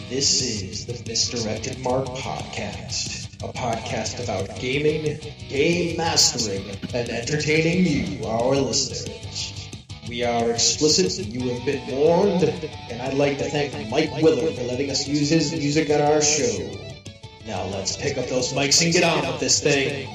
This is the Misdirected Mark Podcast, a podcast about gaming, game mastering, and entertaining you, our listeners. We are explicit, you have been warned, and I'd like to thank Mike Willard for letting us use his music on our show. Now let's pick up those mics and get on with this thing.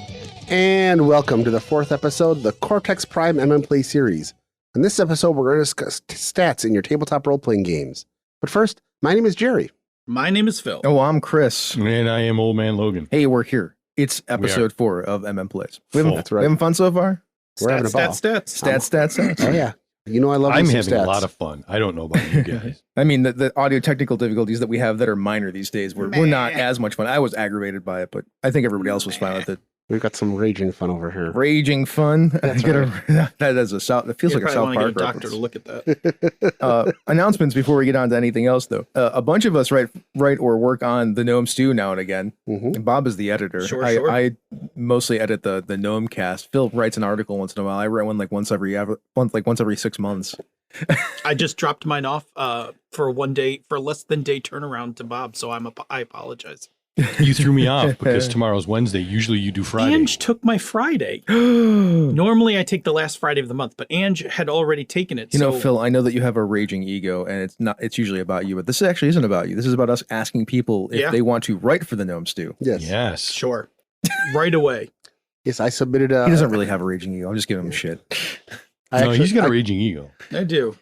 And welcome to the fourth episode of the Cortex Prime MMPlays series. In this episode, we're going to discuss stats in your tabletop role-playing games. But first, my name is Jerry. My name is Phil. Oh, I'm Chris. And I am Old Man Logan. Hey, we're here. It's episode 4 of MMPlays. That's right. We having fun so far? We're having a ball. Stats. Oh, yeah. You know I love I'm some having stats. a lot of fun. I don't know about you guys. I mean, the audio technical difficulties that we have that are minor these days, we're not as much fun. I was aggravated by it, but I think everybody else was fine with it. We've got some raging fun over here. Raging fun. That's That is a South. It feels like a South Park get a doctor reference. to look at that. Announcements before we get on to anything else, though. A bunch of us write or work on the Gnome Stew now and again. Mm-hmm. And Bob is the editor. Sure. I mostly edit the Gnome Cast. Phil writes an article once in a while. I write one once every 6 months. I just dropped mine off for less than day turnaround to Bob, so I apologize. You threw me off because tomorrow's Wednesday. Usually you do Friday. Ange took my Friday. Normally I take the last Friday of the month, but Ange had already taken it. You know, Phil, I know that you have a raging ego, and it's usually about you, but this actually isn't about you. This is about us asking people if they want to write for the Gnome Stew. Yes. Sure. Right away. Yes, I submitted He doesn't really have a raging ego. I'm just giving him shit. He's got a raging ego. I do.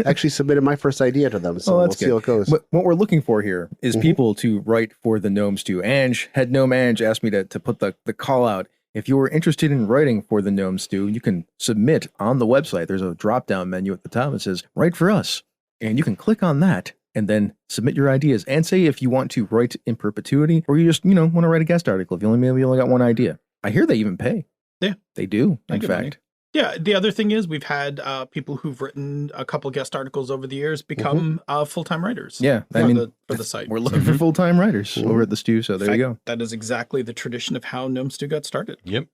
actually submitted my first idea to them, so we'll see how it goes. What we're looking for here is people to write for the Gnome Stew. Head Gnome Ange asked me to put the call out. If you are interested in writing for the Gnome Stew, you can submit on the website. There's a drop-down menu at the top that says, write for us. And you can click on that and then submit your ideas and say if you want to write in perpetuity or you just, want to write a guest article. If you only got one idea. I hear they even pay. Yeah. They do, in fact. Money. Yeah, the other thing is we've had people who've written a couple guest articles over the years become full-time writers. Yeah, for the site. We're looking for full-time writers over at the Stew, so there you go. That is exactly the tradition of how Gnome Stew got started. Yep.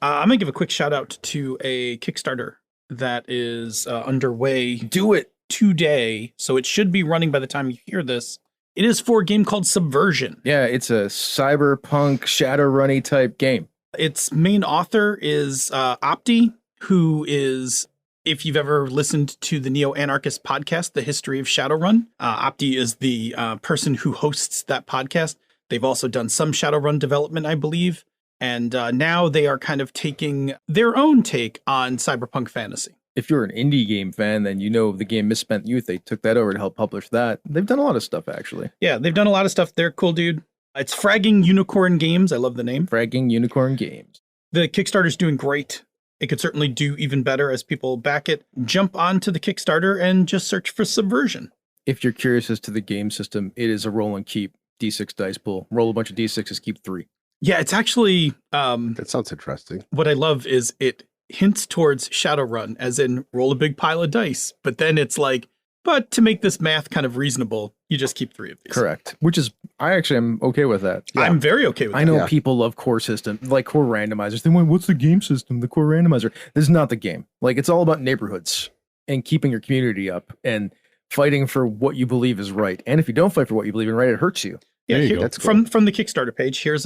I'm going to give a quick shout out to a Kickstarter that is underway. Do it today, so it should be running by the time you hear this. It is for a game called Subversion. Yeah, it's a cyberpunk Shadowrunny type game. Its main author is Opti, who is, if you've ever listened to the Neo-Anarchist podcast, The History of Shadowrun, Opti is the person who hosts that podcast. They've also done some Shadowrun development, I believe, and now they are kind of taking their own take on cyberpunk fantasy. If you're an indie game fan, then you know the game Misspent Youth. They took that over to help publish that. They've done a lot of stuff, actually. Yeah, they've done a lot of stuff. They're a cool dude. It's Fragging Unicorn Games. I love the name. Fragging Unicorn Games. The Kickstarter's doing great. It could certainly do even better as people back it. Jump onto the Kickstarter and just search for Subversion. If you're curious as to the game system, it is a roll and keep D6 dice pool. Roll a bunch of D6s, keep 3. Yeah, it's actually... that sounds interesting. What I love is it hints towards Shadowrun, as in roll a big pile of dice. But then it's like, but to make this math kind of reasonable, you just keep 3 of these. Correct. Which is, I actually am okay with that. Yeah. I'm very okay with that. I know people love core system, like core randomizers. They went, what's the game system? The core randomizer. This is not the game. Like, it's all about neighborhoods and keeping your community up and fighting for what you believe is right. And if you don't fight for what you believe in right, it hurts you. Yeah, that's cool. From the Kickstarter page, here's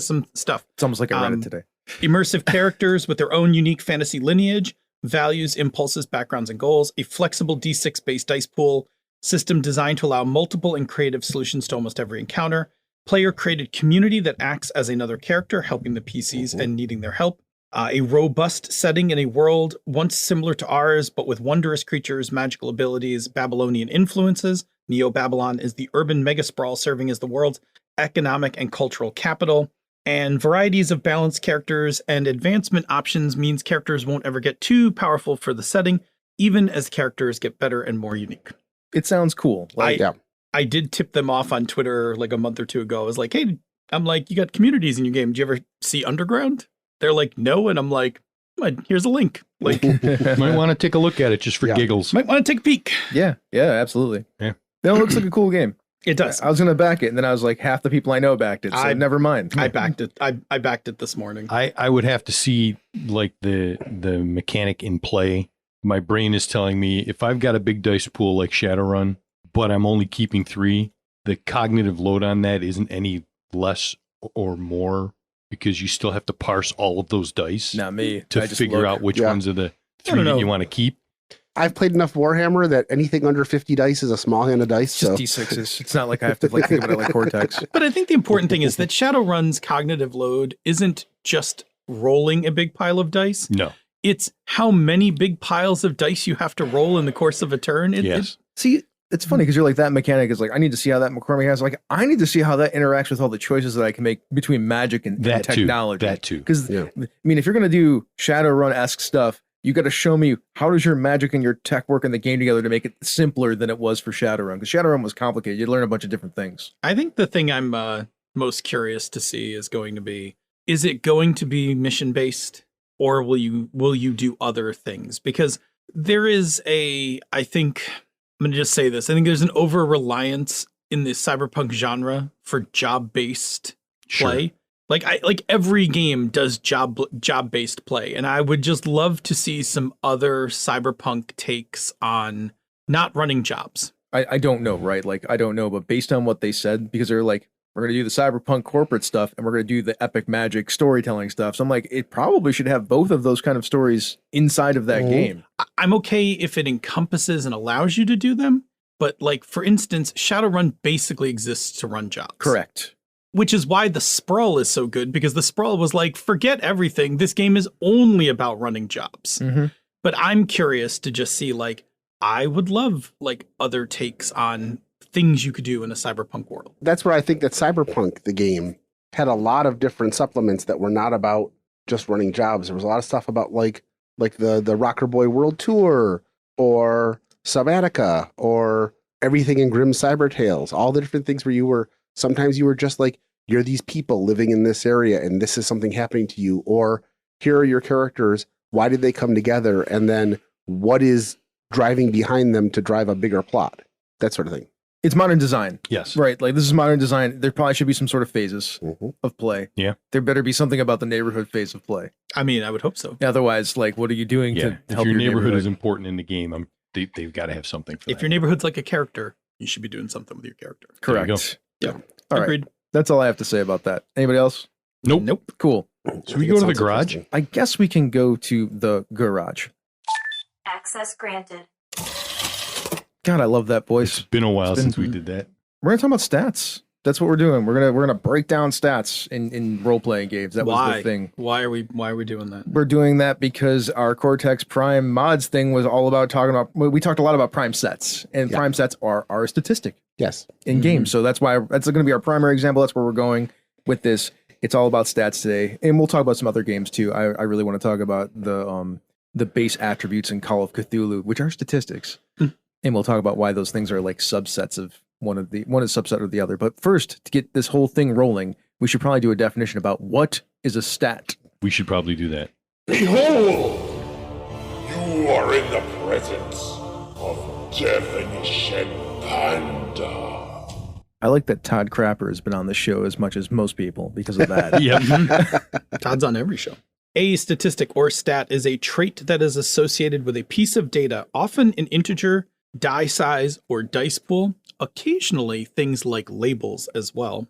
some stuff. It's almost like I read it today. Immersive characters with their own unique fantasy lineage, values, impulses, backgrounds, and goals, a flexible D6-based dice pool, system designed to allow multiple and creative solutions to almost every encounter, player-created community that acts as another character, helping the PCs and needing their help, a robust setting in a world once similar to ours, but with wondrous creatures, magical abilities, Babylonian influences. Neo-Babylon is the urban megasprawl serving as the world's economic and cultural capital. And varieties of balanced characters and advancement options means characters won't ever get too powerful for the setting, even as characters get better and more unique. It sounds cool. I did tip them off on Twitter like a month or two ago. I was like, hey, you got communities in your game. Did you ever see Underground? They're like, no. And I'm like, here's a link. Like, might want to take a look at it just for giggles. Might want to take a peek. Yeah, absolutely. Yeah. That looks like a cool game. It does. I was going to back it, and then I was like, half the people I know backed it, so never mind. I backed it. I backed it this morning. I would have to see like the mechanic in play. My brain is telling me if I've got a big dice pool like Shadowrun, but I'm only keeping 3, the cognitive load on that isn't any less or more because you still have to parse all of those dice Not me. to figure out which ones are the 3 that you want to keep. I've played enough Warhammer that anything under 50 dice is a small hand of dice. Just D6s. It's not like I have to think about it like Cortex. But I think the important thing is that Shadowrun's cognitive load isn't just rolling a big pile of dice. No. It's how many big piles of dice you have to roll in the course of a turn. Yes. See, it's funny because you're like, that mechanic is like, I need to see how that McCormick has. Like, I need to see how that interacts with all the choices that I can make between magic and technology. That too. Because, I mean, if you're going to do Shadowrun-esque stuff, you got to show me how does your magic and your tech work in the game together to make it simpler than it was for Shadowrun. Because Shadowrun was complicated. You'd learn a bunch of different things. I think the thing I'm most curious to see is going to be, is it going to be mission-based or will you do other things? Because there is I'm going to just say this. I think there's an over-reliance in the cyberpunk genre for job-based play. Sure. Like every game does job-based play, and I would just love to see some other cyberpunk takes on not running jobs. I don't know, right? Like, I don't know, but based on what they said, because they're like, we're going to do the cyberpunk corporate stuff and we're going to do the epic magic storytelling stuff. So I'm like, it probably should have both of those kind of stories inside of that game. I'm okay if it encompasses and allows you to do them. But like, for instance, Shadowrun basically exists to run jobs. Correct. Which is why the Sprawl is so good, because the Sprawl was like, forget everything. This game is only about running jobs. Mm-hmm. But I'm curious to just see, like, I would love like other takes on things you could do in a cyberpunk world. That's where I think that Cyberpunk, the game, had a lot of different supplements that were not about just running jobs. There was a lot of stuff about like the Rocker Boy World Tour or Subnautica or everything in Grim Cyber Tales, all the different things where sometimes you were just like, you're these people living in this area and this is something happening to you, or here are your characters. Why did they come together? And then what is driving behind them to drive a bigger plot? That sort of thing. It's modern design. Yes. Right. Like, this is modern design. There probably should be some sort of phases of play. Yeah. There better be something about the neighborhood phase of play. I mean, I would hope so. Otherwise, like, what are you doing to help your neighborhood is important in the game, they've got to have something for that. If your neighborhood's like a character, you should be doing something with your character. Correct. Yeah. All Agreed. right. That's all I have to say about that. Anybody else? Nope. Cool. Should we go to the garage? I guess we can go to the garage. Access granted. God, I love that voice. It's been a while since we did that. We're gonna talk about stats. That's what we're doing. We're gonna break down stats in role playing games. That was the thing. Why are we doing that? We're doing that because our Cortex Prime mods thing was all about talking about. We talked a lot about prime sets, and prime sets are a statistic. Yes. In games, so that's going to be our primary example. That's where we're going with this. It's all about stats today, and we'll talk about some other games too. I really want to talk about the base attributes in Call of Cthulhu, which are statistics, and we'll talk about why those things are like subsets of one is subset of the other. But first, to get this whole thing rolling, we should probably do a definition about what is a stat. We should probably do that. Behold, you are in the presence of Definition Panda. I like that Todd Crapper has been on the show as much as most people because of that. Yep. Todd's on every show. A statistic or stat is a trait that is associated with a piece of data, often an integer, die size, or dice pool, occasionally things like labels as well,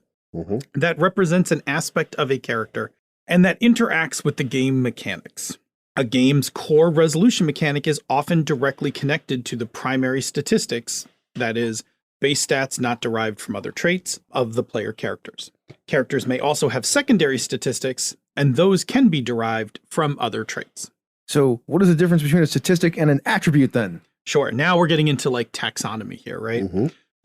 that represents an aspect of a character and that interacts with the game mechanics. A game's core resolution mechanic is often directly connected to the primary statistics, that is, base stats not derived from other traits of the player characters. Characters may also have secondary statistics, and those can be derived from other traits. So what is the difference between a statistic and an attribute then? Sure. Now we're getting into like taxonomy here, right?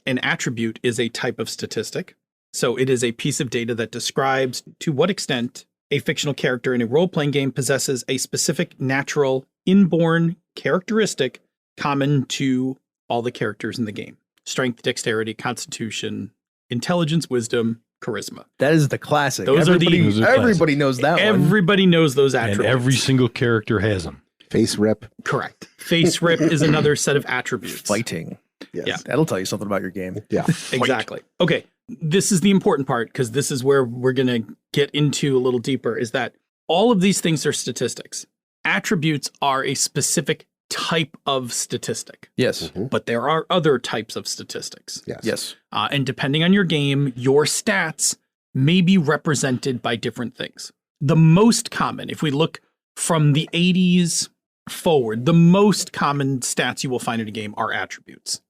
An attribute is a type of statistic. So it is a piece of data that describes to what extent a fictional character in a role-playing game possesses a specific natural, inborn characteristic common to all the characters in the game. Strength, dexterity, constitution, intelligence, wisdom, charisma. That is the classic. Those everybody knows that one. Everybody knows those attributes. And every single character has them. Face rip. Correct. Face rip is another set of attributes. Fighting. Yes. Yeah. That'll tell you something about your game. Yeah. Exactly. Okay. This is the important part because this is where we're going to get into a little deeper, is that all of these things are statistics. Attributes are a specific type of statistic, Yes. but there are other types of statistics. Yes. Yes. And depending on your game, your stats may be represented by different things. The most common, if we look from the 80s forward, the most common stats you will find in a game are attributes,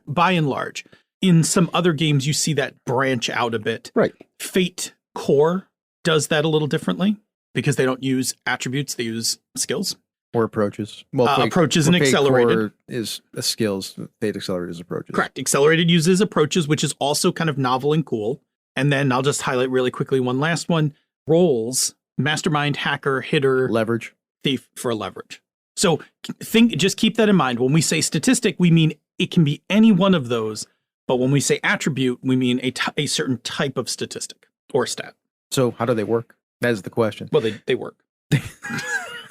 by and large. In some other games, you see that branch out a bit. Right. Fate Core does that a little differently because they don't use attributes, they use skills. Or approaches. Well, approaches and Fate accelerated. Core is skills. Fate Accelerated is approaches. Correct. Accelerated uses approaches, which is also kind of novel and cool. And then I'll just highlight really quickly one last one. Roles, mastermind, hacker, hitter, Leverage. thief for leverage. So just keep that in mind. When we say statistic, we mean it can be any one of those. But when we say attribute, we mean a certain type of statistic or stat. So how do they work? That is the question. Well, they work.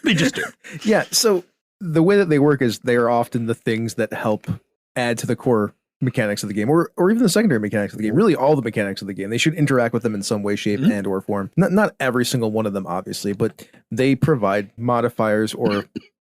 They just do. Yeah. So the way that they work is they are often the things that help add to the core mechanics of the game, or even the secondary mechanics of the game. Really, all the mechanics of the game. They should interact with them in some way, shape, and or form. Not every single one of them, obviously, but they provide modifiers or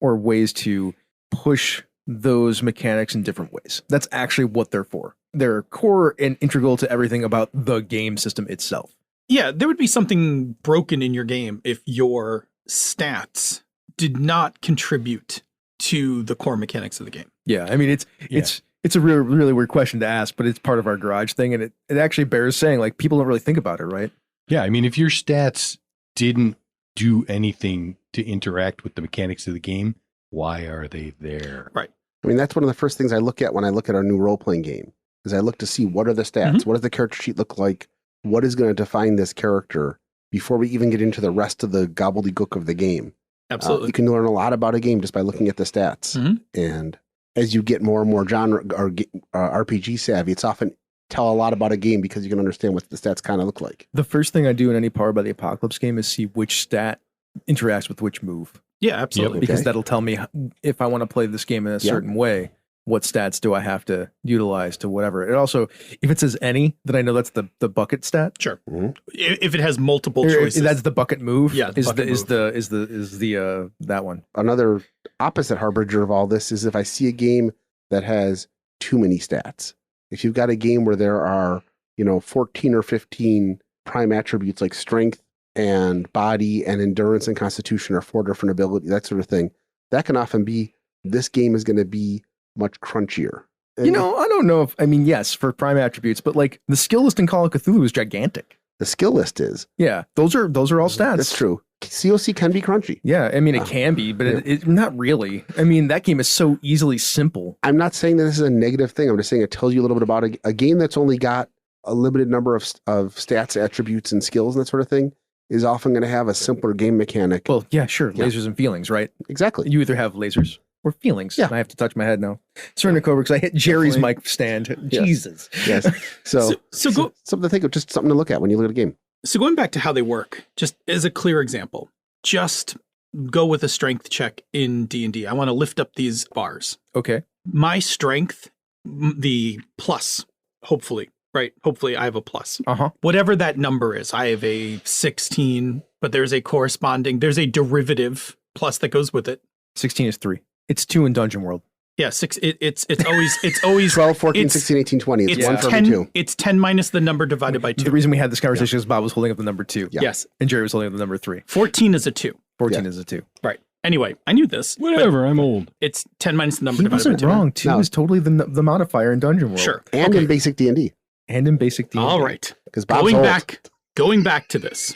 ways to push those mechanics in different ways. That's actually what they're for. They're core and integral to everything about the game system itself. Yeah, there would be something broken in your game if your stats did not contribute to the core mechanics of the game. Yeah, I mean it's a really weird question to ask, but it's part of our garage thing, and it actually bears saying. Like, people don't really think about it, right? Yeah, I mean, if your stats didn't do anything to interact with the mechanics of the game, why are they there? Right. I mean, that's one of the first things I look at when I look at our new role-playing game, is I look to see what are the stats, what does the character sheet look like, what is going to define this character before we even get into the rest of the gobbledygook of the game. Absolutely. You can learn a lot about a game just by looking at the stats. And as you get more and more genre or RPG savvy, it's often tell a lot about a game because you can understand what the stats kind of look like. The first thing I do in any Powered by the Apocalypse game is see which stat interacts with which move. Yeah, absolutely. Yep. Because Okay. that'll tell me if I want to play this game in a certain way, what stats do I have to utilize to whatever. It also, if it says any, then I know that's the bucket stat. Sure. If it has multiple choices. That's the bucket move. Yeah, is bucket the that one. Another opposite harbinger of all this is if I see a game that has too many stats. If you've got a game where there are, 14 or 15 prime attributes like strength and body and endurance and constitution are 4 different abilities, that sort of thing, that can often be, this game is going to be much crunchier. And I don't know if, yes, for prime attributes, but like the skill list in Call of Cthulhu is gigantic. the skill list is. Yeah, those are all stats. That's true. COC can be crunchy. Yeah, it can be, but it not really. That game is so easily simple. I'm not saying that this is a negative thing. I'm just saying it tells you a little bit about a game that's only got a limited number of stats, attributes, and skills and that sort of thing is often going to have a simpler game mechanic. Well, yeah, sure. Yeah. Lasers and feelings, right? Exactly. You either have lasers or feelings. Yeah. I have to touch my head now. Sorry, Nicole, because I hit Jerry's mic stand. Yes. Jesus. Yes. So something to think of, just something to look at when you look at a game. So going back to how they work, just as a clear example, just go with a strength check in D&D. I want to lift up these bars. Okay. My strength, the plus, hopefully, right? Hopefully I have a plus. Whatever that number is, I have a 16, but there's a derivative plus that goes with it. 16 is 3. It's 2 in Dungeon World. Yeah, 6. It's always 12, 14, 16, 18, 20. It's 1 for every 2. It's 10 minus the number divided by 2. The reason we had this conversation is Bob was holding up the number 2. Yeah. Yes. And Jerry was holding up the number 3. 14 is a 2. 14 is a 2. Right. Anyway, I knew this. Whatever, I'm old. It's 10 minus the number He divided by 2. wasn't wrong. 2 is totally the modifier in Dungeon World. Sure. And in basic D&D. And in basic D&D. All right. Because Bob's old. Going back to this.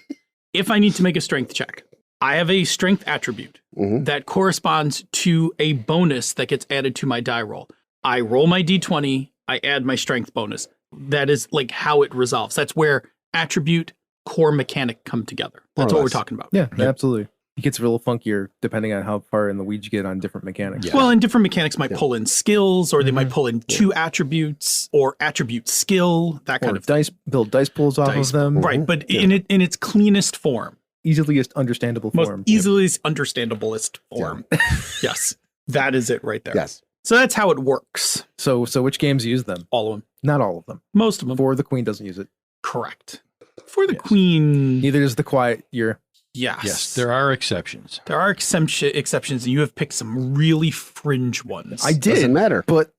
If I need to make a strength check, I have a strength attribute that corresponds to a bonus that gets added to my die roll. I roll my D20, I add my strength bonus. That is like how it resolves. That's where attribute, core mechanic come together. That's what we're talking about. Yeah, absolutely. It gets a little funkier depending on how far in the weeds you get on different mechanics. Well, and different mechanics might pull in skills, or they might pull in 2 attributes, or attribute skill, that kind of build dice pools off of them. Right, but in its cleanest form. Easiest understandable form. Most easily understandablest form. Yes, that is it right there. Yes. So that's how it works. So which games use them? All of them. Not all of them. Most of them. For the Queen doesn't use it. Correct. For the Queen. Neither does the Quiet Year. Yes. there are exceptions. There are exceptions, and you have picked some really fringe ones. I did, Doesn't matter. but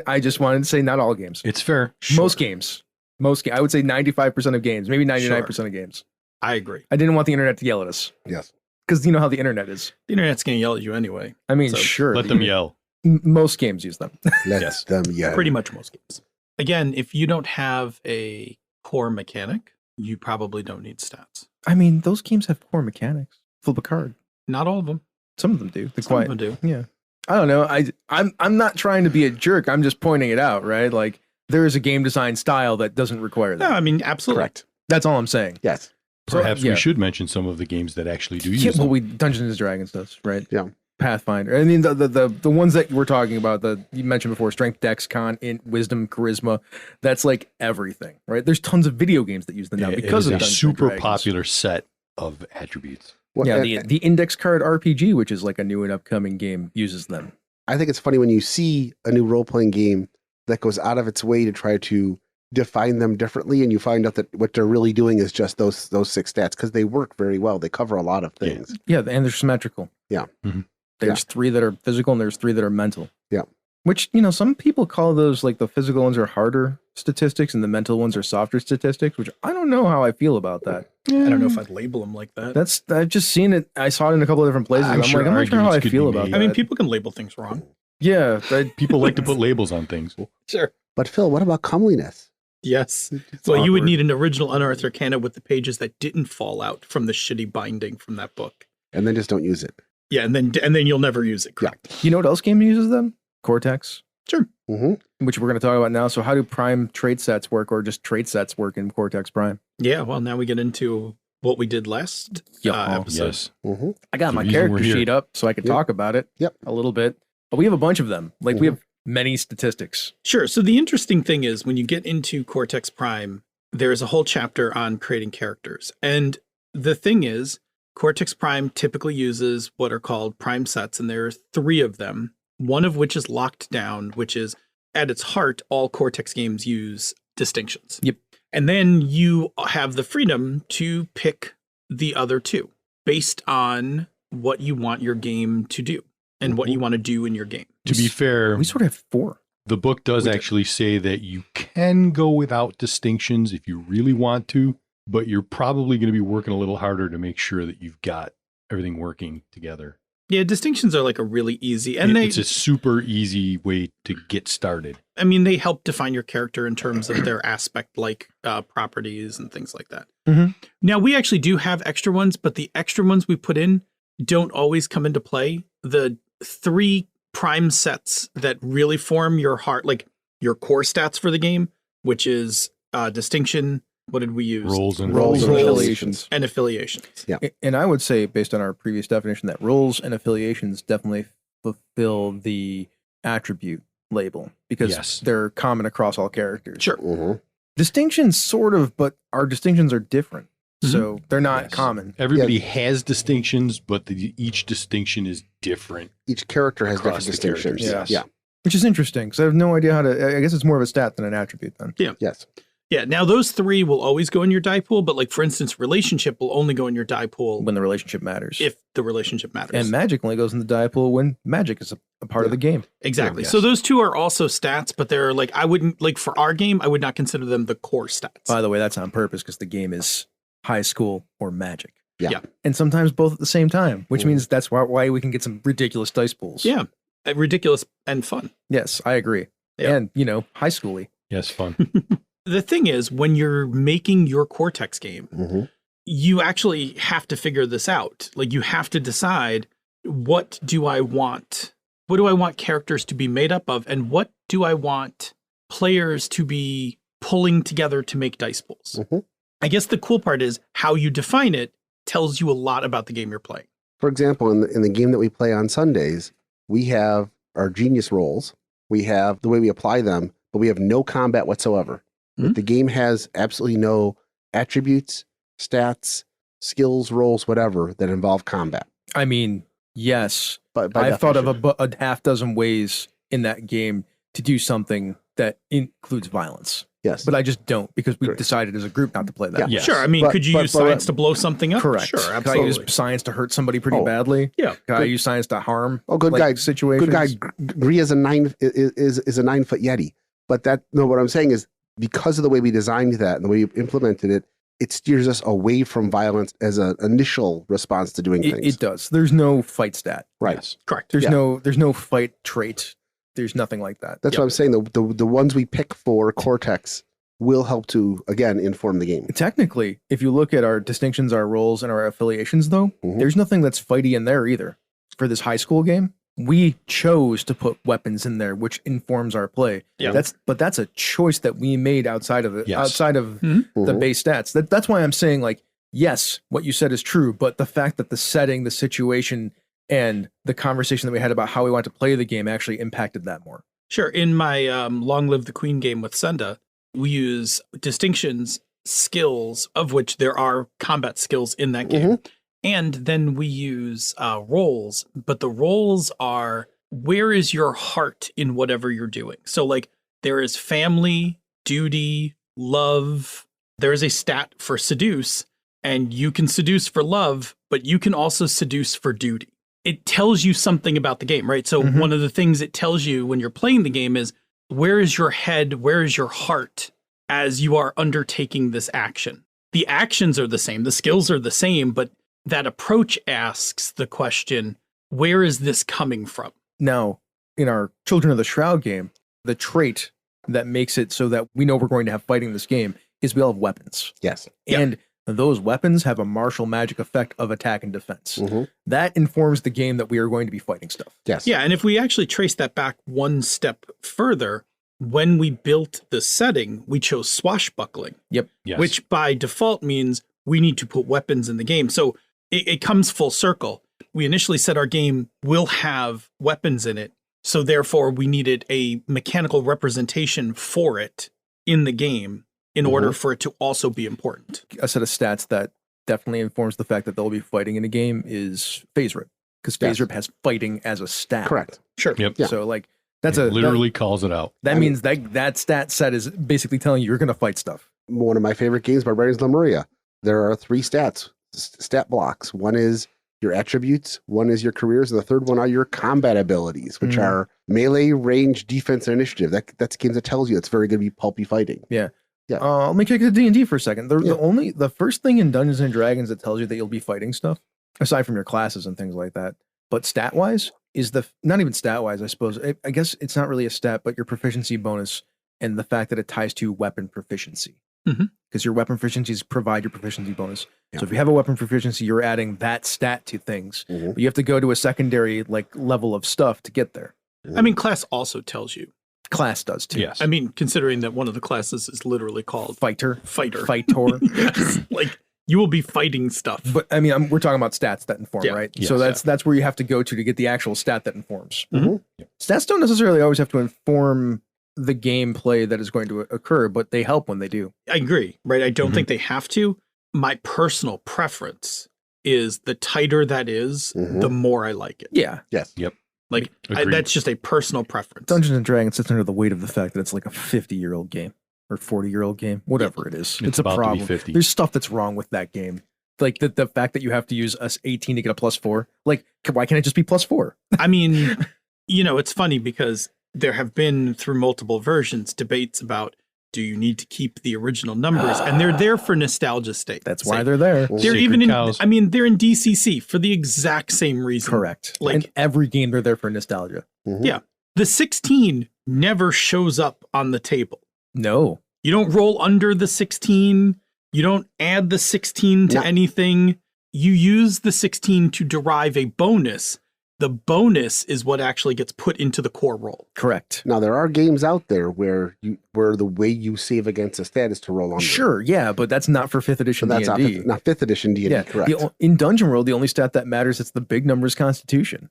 I just wanted to say not all games. It's fair. Most games. I would say 95% of games, maybe 99% of games. I agree. I didn't want the internet to yell at us. Yes. Because you know how the internet is. The internet's going to yell at you anyway. I mean, So, sure. Let them yell. Most games use them. Let Yes. them yell. Pretty much most games. Again, if you don't have a core mechanic, you probably don't need stats. I mean, those games have core mechanics. Flip a card. Not all of them. Some of them do. The Some quiet. of them do. Yeah. I don't know. I'm not trying to be a jerk. I'm just pointing it out, right? Like there is a game design style that doesn't require No, that. I mean, absolutely. Correct. That's all I'm saying. Yes. So, Perhaps yeah. we should mention some of the games that actually do use Yeah, well, them. Dungeons and Dragons does, right? Yeah. Pathfinder. I mean, the ones that we're talking about, you mentioned before, strength, dex, con, int, wisdom, charisma. That's like everything, right? There's tons of video games that use them now Yeah, because it of is a Dungeons and super Dragons. popular set of attributes. Well, Yeah, and- the index card RPG, which is like a new and upcoming game, uses them. I think it's funny when you see a new role playing game that goes out of its way to try to define them differently, and you find out that what they're really doing is just those 6 stats because they work very well. They cover a lot of Yeah. things. Yeah, and they're symmetrical. Yeah. Mhm. There's 3 that are physical and there's 3 that are mental. Yeah. Which, some people call those like the physical ones are harder statistics and the mental ones are softer statistics, which I don't know how I feel about that. I don't know if I'd label them like that. I've just seen it. I saw it in a couple of different places. I'm I'm sure like, I'm not sure how I arguments could feel be about made. that. I mean, people can label things wrong. yeah. People like to put labels on things. Sure. But Phil, what about comeliness? Yes. It's Well, you would awkward. need an original Unearthed Arcana with the pages that didn't fall out from the shitty binding from that book. And then just don't use it. Yeah, and then you'll never use it. Correct. You know what else game uses them? Cortex, Sure. Mm-hmm. which we're going to talk about now. So how do prime trait sets work, or just trait sets work in Cortex Prime? Yeah. Well, now we get into what we did last Yeah. episode. Yes. Mm-hmm. I got The my reason character we're here. sheet up so I could Yep. talk about it. Yep. A little bit, but we have a bunch of them. Like we have many statistics. Sure. So the interesting thing is when you get into Cortex Prime, there's a whole chapter on creating characters. And the thing is, Cortex Prime typically uses what are called prime sets, and there are 3 of them, one of which is locked down, which is at its heart, all Cortex games use distinctions. Yep. And then you have the freedom to pick the other 2 based on what you want your game to do and what you want to do in your game. To be fair, We sort of have 4. the book does We do. actually say that you can go without distinctions if you really want to, but you're probably going to be working a little harder to make sure that you've got everything working together. Yeah, distinctions are like a really easy, and It's a super easy way to get started. I mean, they help define your character in terms of their aspect, like properties and things like that. Mhm. Now, we actually do have extra ones, but the extra ones we put in don't always come into play. The 3 prime sets that really form your heart, like your core stats for the game, which is distinction. What did we use? Roles and Roles and Roles. affiliations. And affiliations. And I would say, based on our previous definition, that roles and affiliations definitely fulfill the attribute label because Yes. they're common across all characters. Sure. Mm-hmm. Distinctions, sort of, but our distinctions are different. So they're not Yes. common. Everybody has distinctions, but each distinction is different. Each character has Across different the characters, distinctions. yes. Yeah. Which is interesting because I have no idea how to. I guess it's more of a stat than an attribute then. Yes. Yeah. Now, those 3 will always go in your die pool, but like, for instance, relationship will only go in your die pool When the relationship matters. if the relationship matters. And magic only goes in the die pool when magic is a part of the game. Exactly. Yes. So those 2 are also stats, but they're like, I wouldn't, like for our game, I would not consider them the core stats. By the way, that's on purpose because the game is high school or magic. Yeah. Yeah. And sometimes both at the same time, which Mhm. means that's why we can get some ridiculous dice pools. Yeah. Ridiculous and fun. Yes, I agree. Yeah. And, high schooly. Yes, fun. The thing is, when you're making your Cortex game, Mm-hmm. you actually have to figure this out. Like, you have to decide, what do I want? What do I want characters to be made up of? And what do I want players to be pulling together to make dice pools? Mhm. I guess the cool part is how you define it tells you a lot about the game you're playing. For example, in the game that we play on Sundays, we have our genius rolls. We have the way we apply them, but we have no combat whatsoever. Mhm. The game has absolutely no attributes, stats, skills, rolls, whatever that involve combat. I mean, yes, But by I've thought of definition. a half dozen ways in that game to do something that includes violence. Yes. But I just don't because we Correct. decided as a group not to play that. Yes. Sure. I mean, But- could you but- use but- science to blow something up? Correct. Sure, Could I absolutely. use science to hurt somebody pretty Oh. badly? Yeah. Could I use science to harm? Oh, good like, guy. situations. Good guy. Gree is a 9-foot Yeti. But what I'm saying is because of the way we designed that and the way we implemented it, it steers us away from violence as an initial response to doing things. It does. There's no fight stat. Right. Yes. Correct. There's Yeah. no fight trait. There's nothing like that. That's what I'm saying. The ones we pick for Cortex will help to, again, inform the game. Technically, if you look at our distinctions, our roles, and our affiliations, though, Mhm. there's nothing that's fighty in there either. For this high school game, we chose to put weapons in there, which informs our play. Yeah. That's a choice that we made outside of it, Yes. outside of the Mhm. base stats. That's why I'm saying, like, yes, what you said is true, but the fact that the setting, the situation, and the conversation that we had about how we want to play the game actually impacted that more. Sure. In my Long Live the Queen game with Senda, we use distinctions, skills, of which there are combat skills in that game. And then we use roles, but the roles are where is your heart in whatever you're doing? So, like, there is family, duty, love. There is a stat for seduce, and you can seduce for love, but you can also seduce for duty. It tells you something about the game, right? So Mhm. one of the things it tells you when you're playing the game is where is your head, where is your heart as you are undertaking this action. The actions are the same, the skills are the same, but that approach asks the question, where is this coming from? Now, in our Children of the Shroud game, the trait that makes it so that we know we're going to have fighting this game is we all have weapons. Yes. Yeah. And those weapons have a martial magic effect of attack and defense. Mhm. That informs the game that we are going to be fighting stuff. Yes. Yeah, and if we actually trace that back one step further, when we built the setting, we chose swashbuckling, Yes. which by default means we need to put weapons in the game. So it comes full circle. We initially said our game will have weapons in it, so therefore we needed a mechanical representation for it in the game in order for it to also be important. A set of stats that definitely informs the fact that they'll be fighting in a game is phase rip, because phase Yes. rip has fighting as a stat. Correct. Sure. Yep. Yeah. So like that's It literally calls it out. that means that stat set is basically telling you you're going to fight stuff. One of my favorite games, Barbarians Lemuria. There are 3 stat blocks. One is your attributes, one is your careers, and the third one are your combat abilities, which Mhm. are melee, range, defense, and initiative. That's games that tells you it's very going to be pulpy fighting. Yeah. Let me kick it to D&D for a second. Yeah. The first thing in Dungeons and Dragons that tells you that you'll be fighting stuff, aside from your classes and things like that, but stat wise is not even stat wise, I suppose. I guess it's not really a stat, but your proficiency bonus and the fact that it ties to weapon proficiency. Mhm. Because your weapon proficiencies provide your proficiency bonus. Yeah. So if you have a weapon proficiency, you're adding that stat to things. Mhm. But you have to go to a secondary level of stuff to get there. I mean, class also tells you. Class does too. Yes. I mean, considering that one of the classes is literally called Fighter. Fighter. Fightor. Yes, like you will be fighting stuff. But I mean, we're talking about stats that inform, Yeah. right? Yes. So that's where you have to go to get the actual stat that informs. Mhm. Stats don't necessarily always have to inform the gameplay that is going to occur, but they help when they do. I agree, right? I don't Mhm. think they have to. My personal preference is the tighter that is, Mhm. the more I like it. Yeah. Yes. Like Agreed. that's just a personal preference. Dungeons and Dragons sits under the weight of the fact that it's like a 50-year-old game or 40-year-old game, whatever it is. It's a about to be problem. 50. There's stuff that's wrong with that game. Like the fact that you have to use us 18 to get a +4. Like, why can't it just be +4? I mean, it's funny because there have been through multiple versions debates about do you need to keep the original numbers, and they're there for nostalgia's sake. That's why they're there. They're Sacred even in. cows. I mean, they're in DCC for the exact same reason. Correct. Like- in every game, they're there for nostalgia. Mhm. Yeah. The 16 never shows up on the table. No. You don't roll under the 16. You don't add the 16 to No. anything. You use the 16 to derive a bonus. The bonus is what actually gets put into the core roll. Correct. Now there are games out there where the way you save against a stat is to roll under. Sure, yeah, but that's not for 5th So edition that's D&D. not 5th edition D&D, Yeah, correct. in Dungeon World, the only stat that matters is the big numbers Constitution,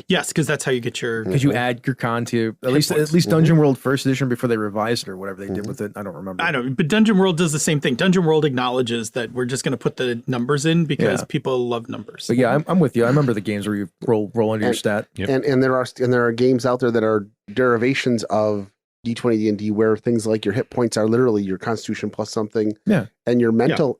Yes, because that's how you get your. because you add your con to at least points. Dungeon World first edition before they revised it or whatever they did with it. I don't remember. I don't, but Dungeon World does the same thing. Dungeon World acknowledges that we're just going to put the numbers in because Yeah. people love numbers. But yeah, I'm with you. I remember the games where you roll under your And- stat. Yep. And there are games out there that are derivations of D20 D&D, where things like your hit points are literally your constitution plus something. Yeah. And your mental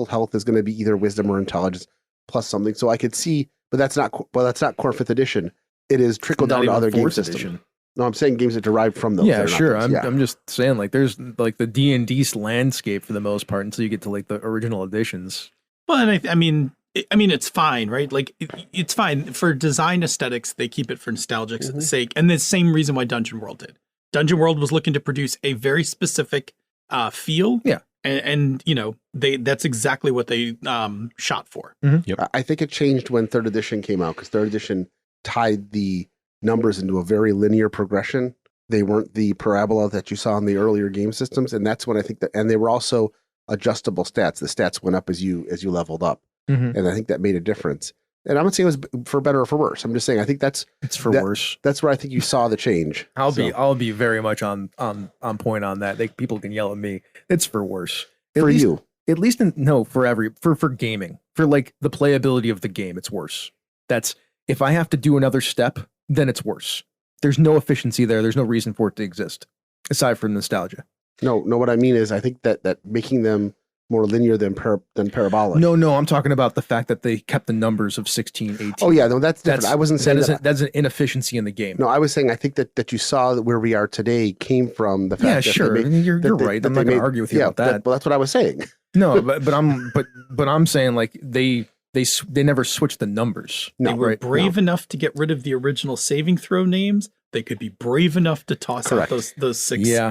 health is going to be either wisdom or intelligence plus something. So I could see, but that's not core 5th edition. It is trickled Not down to even other game 4th systems. edition. No, I'm saying games that derive from those. Yeah, that are not sure. those. I'm just saying, like, there's like the D&D landscape for the most part until you get to like the original editions. Well, and I mean, it's fine, right? Like, it's fine for design aesthetics. They keep it for nostalgic's sake, and the same reason why Dungeon World did. Dungeon World was looking to produce a very specific feel. Yeah, and you know, that's exactly what they shot for. I think it changed when 3rd edition came out, because 3rd edition tied the numbers into a very linear progression. They weren't the parabola that you saw in the earlier game systems, and that's when I think that, and they were also adjustable stats. The stats went up as you leveled up, and I think that made a difference. And I'm not saying it was for better or for worse. I'm just saying I think it's for worse. That's where I think you saw the change. I'll be very much on point on that. People can yell at me. It's for worse. At least for gaming, for like the playability of the game, it's worse. That's if I have to do another step, then it's worse. There's no efficiency there. There's no reason for it to exist aside from nostalgia. No, what I mean is I think that making them more linear than parabolic. No, I'm talking about the fact that they kept the numbers of 16, 18. Oh yeah, no, that's different. I wasn't saying that's an inefficiency in the game. No, I was saying I think that you saw that where we are today came from the fact that sure. You're right. I'm not going to argue with you about that. Well, that's what I was saying. No, but I'm saying like they never switched the numbers. They were brave enough to get rid of the original saving throw names. They could be brave enough to toss out those six. Yeah,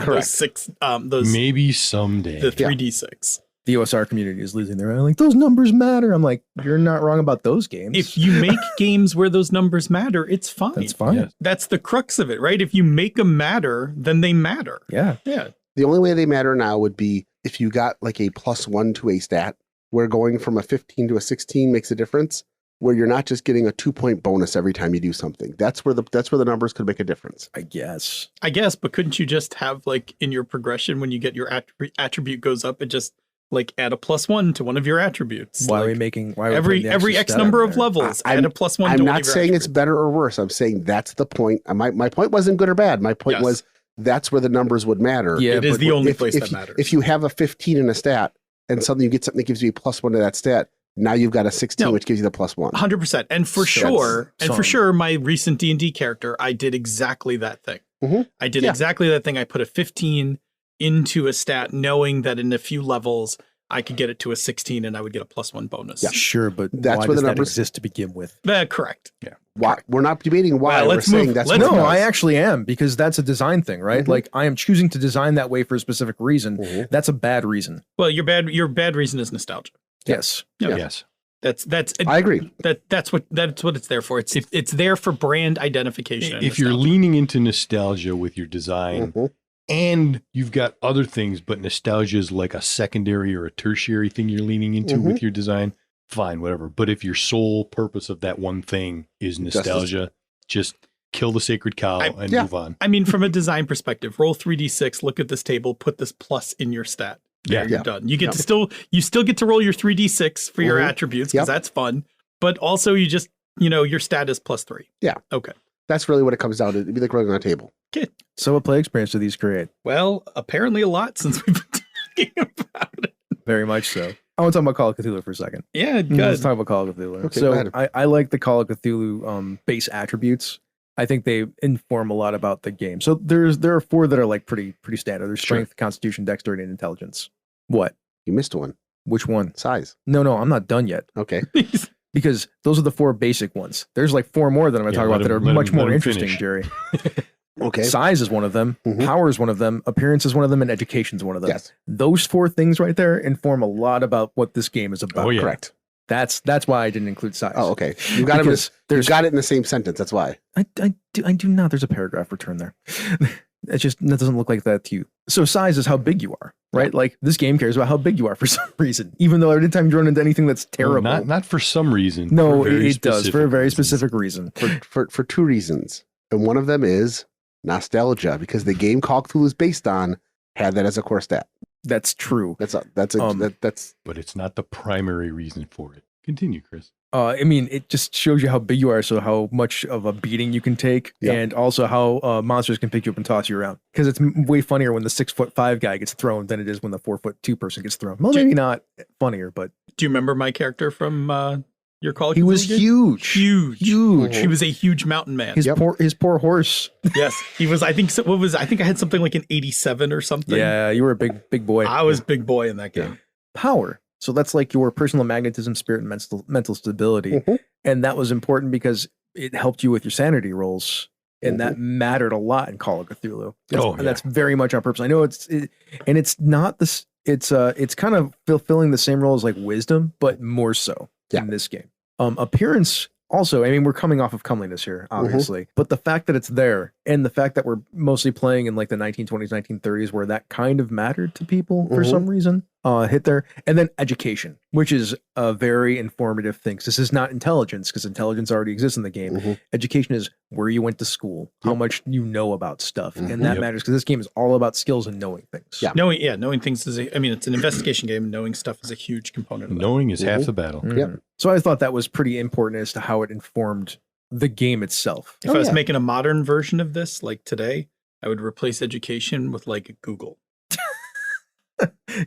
those maybe someday the 3d6. The OSR community is losing their mind. Like, those numbers matter. I'm like, you're not wrong about those games. If you make games where those numbers matter, it's fine. That's fine. Yeah. That's the crux of it, right? If you make them matter, then they matter. Yeah. The only way they matter now would be if you got like a +1 to a stat, where going from a 15 to a 16 makes a difference, where you're not just getting a 2-point bonus every time you do something. That's where the numbers could make a difference. I guess, but couldn't you just have like in your progression when you get your attribute goes up, and just like add a +1 to one of your attributes? Why like, are we making every X number of levels? Add a +1. I'm not saying it's better or worse. I'm saying that's the point. My point wasn't good or bad. My point was that's where the numbers would matter. Yeah, it is the only place that matters. If you have a 15 in a stat and suddenly you get something that gives you a +1 to that stat, now you've got a 16, which gives you the +1. 100%. And for sure, my recent D&D character, I did exactly that thing. I did exactly that thing. I put a 15 into a stat, knowing that in a few levels I could get it to a 16 and I would get a +1 bonus. Yeah. Sure, but that's why where does the that numbers exist to begin with? Correct. Yeah. Why? We're not debating why. Well, we're saying that's what it no, does. I actually am, because that's a design thing, right? Like, I am choosing to design that way for a specific reason. That's a bad reason. Well, your bad reason is nostalgia. Yes. Yes. That's I agree. That's what it's there for. It's there for brand identification. If you're leaning into nostalgia with your design, and you've got other things, but nostalgia is like a secondary or a tertiary thing you're leaning into with your design, fine, whatever. But if your sole purpose of that one thing is nostalgia, just kill the sacred cow and move on. I mean, from a design perspective, roll 3d6, look at this table, put this plus in your stat. You're done. You get to still get to roll your 3d6 for your attributes, because that's fun. But also you just, your stat is +3. Yeah. Okay. That's really what it comes down to. It'd be like rolling on a table. Okay. So what play experience do these create? Well, apparently a lot, since we've been talking about it. Very much so. I want to talk about Call of Cthulhu for a second. Yeah, good. Let's talk about Call of Cthulhu. Okay, go so I like the Call of Cthulhu base attributes. I think they inform a lot about the game. So there are 4 that are like pretty standard. There's strength, constitution, dexterity, and intelligence. What? You missed one. Which one? Size. No, I'm not done yet. Okay. Because those are the 4 basic ones. There's like 4 more that I'm going to talk about that are much more interesting, Jerry. Okay. Size is one of them. Power is one of them. Appearance is one of them. And education is one of them. Yes. Those 4 things right there inform a lot about what this game is about. Oh, yeah. Correct. That's why I didn't include size. Oh, okay. You got it in the same sentence. That's why. I do not. There's a paragraph return there. That doesn't look like that to you. So size is how big you are, right? Like, this game cares about how big you are for some reason, even though every time you run into anything that's terrible. Well, not for some reason. No, it does for a very specific reason. For 2 reasons. And one of them is nostalgia, because the game Call of Cthulhu is based on had that as a core stat. That's true. But it's not the primary reason for it. Continue, Chris. I mean, it just shows you how big you are, so how much of a beating you can take, and also how monsters can pick you up and toss you around. Because it's way funnier when the 6'5" guy gets thrown than it is when the 4'2" person gets thrown. Well, maybe not funnier, but Do you remember my character from your Call of he Cthulhu was game? huge. He was a huge mountain man. His poor horse. Yes, he was. I think I think I had something like an 87 or something. Yeah, you were a big boy. I was big boy in that game. Power. So that's like your personal magnetism, spirit, and mental stability. And that was important because it helped you with your sanity rolls. And that mattered a lot in Call of Cthulhu. And that's very much on purpose. I know it's not this, it's kind of fulfilling the same role as like wisdom, but more so in this game. Appearance also, I mean, we're coming off of comeliness here, obviously, but the fact that it's there and the fact that we're mostly playing in like the 1920s, 1930s, where that kind of mattered to people for some reason, hit there. And then education, which is a very informative thing. 'Cause this is not intelligence, because intelligence already exists in the game. Education is where you went to school, how much you know about stuff. And that matters because this game is all about skills and knowing things. Knowing things is I mean, it's an investigation game, and knowing stuff is a huge component of that. Knowing is half the battle. So I thought that was pretty important as to how it informed the game itself. If I was making a modern version of this, like today, I would replace education with like Google.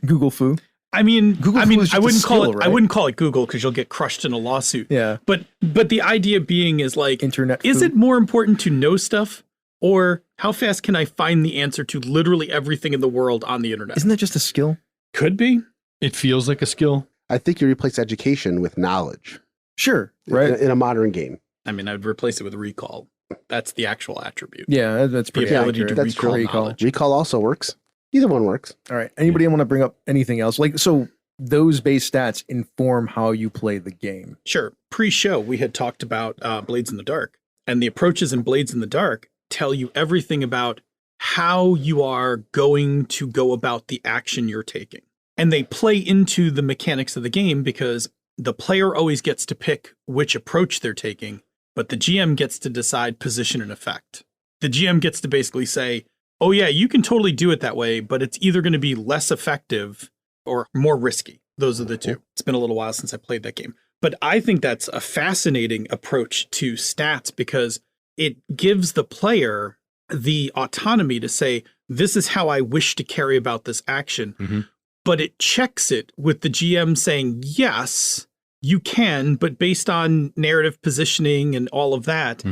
Google Foo. I mean, I wouldn't call it. Right? I wouldn't call it Google because you'll get crushed in a lawsuit. Yeah. But the idea being is like, internet. Is it more important to know stuff, or how fast can I find the answer to literally everything in the world on the internet? Isn't that just a skill? Could be. It feels like a skill. I think you replace education with knowledge. Sure. Right. In a modern game. I mean, I'd replace it with recall. That's the actual attribute. Yeah, that's pretty The ability accurate. to That's recall recall. knowledge. Recall also works. Either one works. All right. Anybody want to bring up anything else? Like, so those base stats inform how you play the game. Sure. Pre-show, we had talked about Blades in the Dark, and the approaches in Blades in the Dark tell you everything about how you are going to go about the action you're taking. And they play into the mechanics of the game because the player always gets to pick which approach they're taking, but the GM gets to decide position and effect. The GM gets to basically say, oh yeah, you can totally do it that way, but it's either going to be less effective or more risky. Those are the two. It's been a little while since I played that game. But I think that's a fascinating approach to stats because it gives the player the autonomy to say, this is how I wish to carry about this action. But it checks it with the GM saying, yes, you can, but based on narrative positioning and all of that,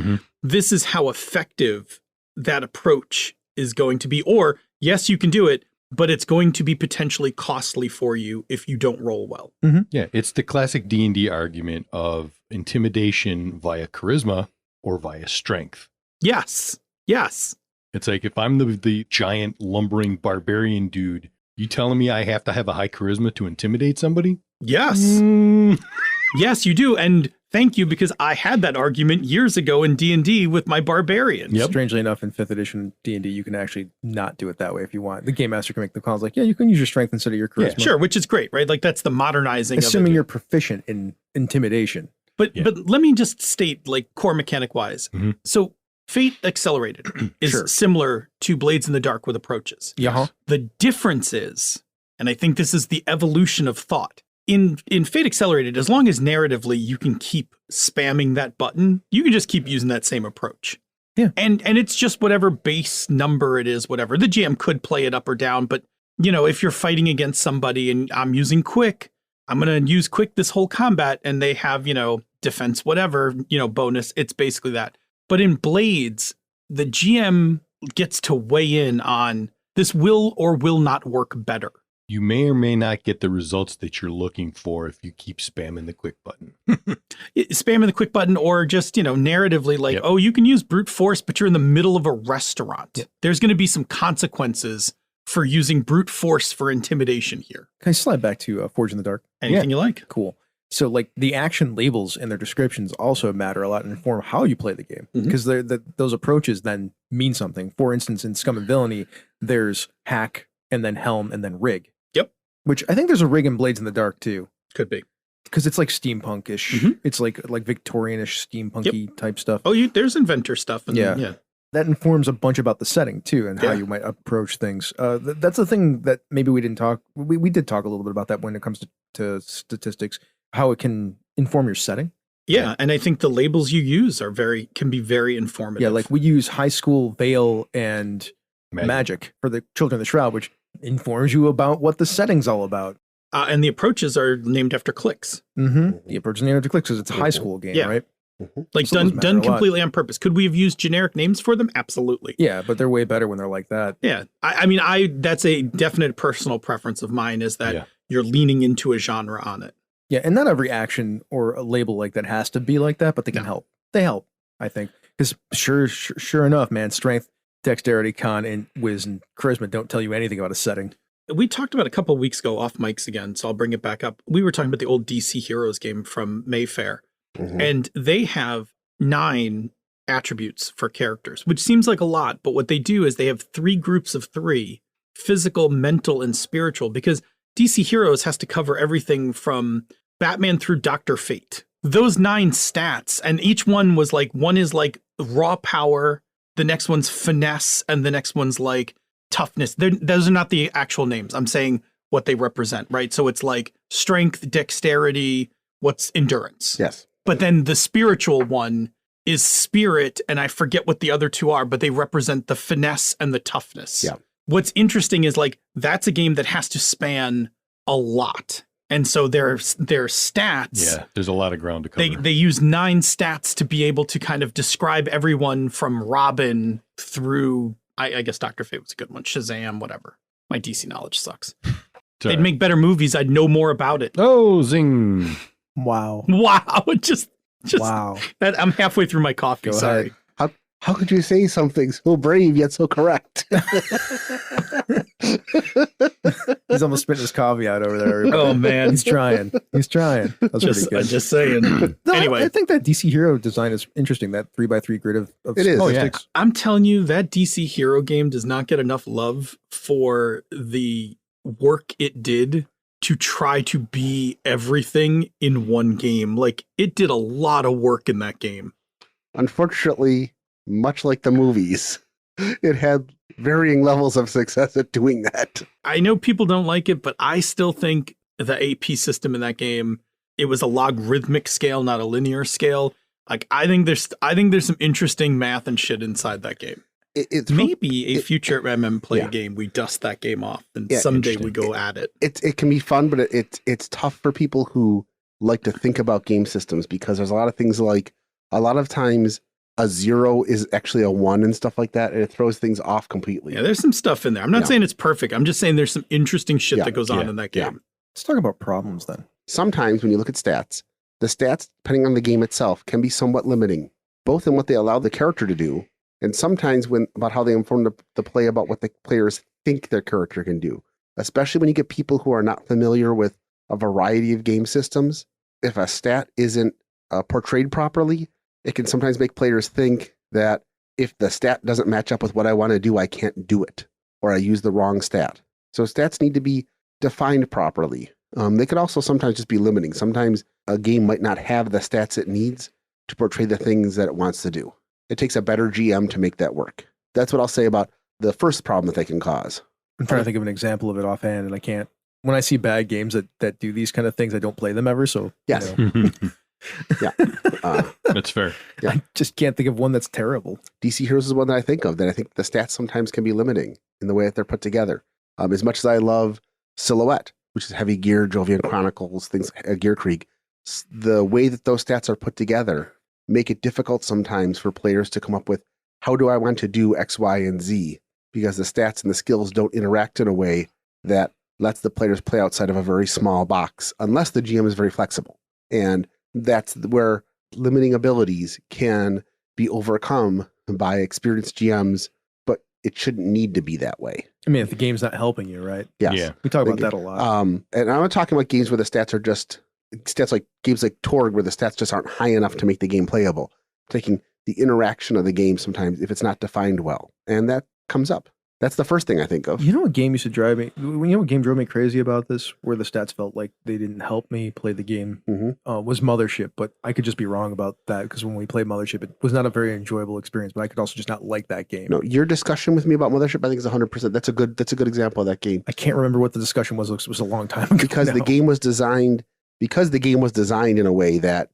this is how effective that approach is going to be. Or, yes, you can do it, but it's going to be potentially costly for you if you don't roll well. Yeah, it's the classic D&D argument of intimidation via charisma or via strength. Yes. It's like if I'm the giant lumbering barbarian dude, you telling me I have to have a high charisma to intimidate somebody? Yes. Yes, you do. And thank you, because I had that argument years ago in D&D with my barbarians. Strangely enough, in 5th edition D&D, you can actually not do it that way if you want. The game master can make the calls like, yeah, you can use your strength instead of your charisma. Yeah, sure, which is great, right? Like that's the modernizing Assuming of it. you're proficient in intimidation. But let me just state, like, core mechanic wise. So Fate Accelerated is similar to Blades in the Dark with approaches. The difference is, and I think this is the evolution of thought, in Fate Accelerated, as long as narratively you can keep spamming that button, you can just keep using that same approach. Yeah. And it's just whatever base number it is, whatever. The GM could play it up or down, but you know, if you're fighting against somebody and I'm using quick, I'm going to use quick this whole combat and they have, you know, defense, whatever, you know, bonus. It's basically that. But in Blades, the GM gets to weigh in on this will or will not work better. You may or may not get the results that you're looking for if you keep spamming the quick button. Spamming the quick button, or just, you know, narratively like, oh, you can use brute force, but you're in the middle of a restaurant. There's going to be some consequences for using brute force for intimidation here. Can I slide back to Forge in the Dark? Anything you like. Cool. So like the action labels and their descriptions also matter a lot and inform how you play the game, because those approaches then mean something. For instance, in Scum and Villainy, there's hack and then helm and then rig. Which I think there's a rig in Blades in the Dark too. Could be. Because it's like steampunkish. It's like Victorianish steampunky type stuff. Oh, there's inventor stuff. And yeah. That informs a bunch about the setting too and how you might approach things. That's the thing that maybe we didn't talk. We did talk a little bit about that when it comes to statistics, how it can inform your setting. Yeah, and I think the labels you use can be very informative. Yeah, like we use High School, Veil, and Magic for the Children of the Shroud, which informs you about what the setting's all about. And the approaches are named after clicks. Mm-hmm. The approach is named after clicks because it's a high school game, right? Like So it doesn't done matter a lot. completely on purpose. Could we have used generic names for them? Absolutely. Yeah, but they're way better when they're like that. Yeah. I mean, that's a definite personal preference of mine, is that you're leaning into a genre on it. Yeah, and not every action or a label like that has to be like that, but they can help. They help, I think. Because sure enough, man, strength, dexterity, con, and whiz, and charisma don't tell you anything about a setting. We talked about a couple of weeks ago off mics again, so I'll bring it back up. We were talking about the old DC Heroes game from Mayfair, and they have 9 attributes for characters, which seems like a lot, but what they do is they have 3 groups of 3, physical, mental, and spiritual, because DC Heroes has to cover everything from Batman through Dr. Fate. Those 9 stats, and each one was like, one is like raw power, the next one's finesse, and the next one's like toughness. Those are not the actual names. I'm saying what they represent, right? So it's like strength, dexterity, what's endurance. Yes. But then the spiritual one is spirit, and I forget what the other 2 are, but they represent the finesse and the toughness. Yeah. What's interesting is like, that's a game that has to span a lot. And so their stats. Yeah, there's a lot of ground to cover. They use 9 stats to be able to kind of describe everyone from Robin through, I guess Dr. Fate was a good one, Shazam, whatever. My DC knowledge sucks. They'd make better movies. I'd know more about it. Oh, zing. Wow. Wow. Just wow. I'm halfway through my coffee. Go Sorry. ahead. How could you say something so brave yet so correct? He's almost spitting his coffee out over there. Everybody. Oh, man. He's trying. That's pretty good. I'm just saying. No, Anyway. I think that DC Hero design is interesting. That 3x3 grid of It is. statistics. I'm telling you, that DC Hero game does not get enough love for the work it did to try to be everything in one game. Like, it did a lot of work in that game. Unfortunately, much like the movies, it had varying levels of success at doing that. I know people don't like it, but I still think the AP system in that game, it was a logarithmic scale, not a linear scale. Like, I think there's some interesting math and shit inside that game. It's Maybe a future MMPlay game, we dust that game off, and someday we go at it. It can be fun, but it's tough for people who like to think about game systems, because there's a lot of things like, a lot of times a 0 is actually a 1 and stuff like that, and it throws things off completely. Yeah, there's some stuff in there. I'm not saying it's perfect. I'm just saying there's some interesting shit that goes on in that game. Let's talk about problems then. Sometimes when you look at stats, the stats, depending on the game itself, can be somewhat limiting, both in what they allow the character to do, and sometimes about how they inform the play about what the players think their character can do. Especially when you get people who are not familiar with a variety of game systems. If a stat isn't portrayed properly, it can sometimes make players think that if the stat doesn't match up with what I want to do, I can't do it, or I use the wrong stat. So stats need to be defined properly. They could also sometimes just be limiting. Sometimes a game might not have the stats it needs to portray the things that it wants to do. It takes a better GM to make that work. That's what I'll say about the first problem that they can cause. I'm trying to think of an example of it offhand, and I can't. When I see bad games that do these kind of things, I don't play them ever. So yes. That's fair. Yeah. I just can't think of one that's terrible. DC Heroes is one that I think of, that I think the stats sometimes can be limiting in the way that they're put together. As much as I love Silhouette, which is Heavy Gear, Jovian Chronicles, things, Gear Creek, the way that those stats are put together make it difficult sometimes for players to come up with, how do I want to do X, Y, and Z? Because the stats and the skills don't interact in a way that lets the players play outside of a very small box, unless the GM is very flexible. And that's where limiting abilities can be overcome by experienced GMs, but it shouldn't need to be that way. I mean, if the game's not helping you, right? Yes. Yeah. We talk about that a lot. And I'm not talking about games where the stats are just stats like games like Torg, where the stats just aren't high enough to make the game playable. Taking the interaction of the game sometimes if it's not defined well, and that comes up. That's the first thing I think of. You know what game used to drive me? You know what game drove me crazy about this, where the stats felt like they didn't help me play the game? Was Mothership, but I could just be wrong about that, because when we played Mothership, it was not a very enjoyable experience. But I could also just not like that game. No, your discussion with me about Mothership, I think, is 100%. That's a good example of that game. I can't remember what the discussion was. It was a long time ago. Because the game was designed in a way that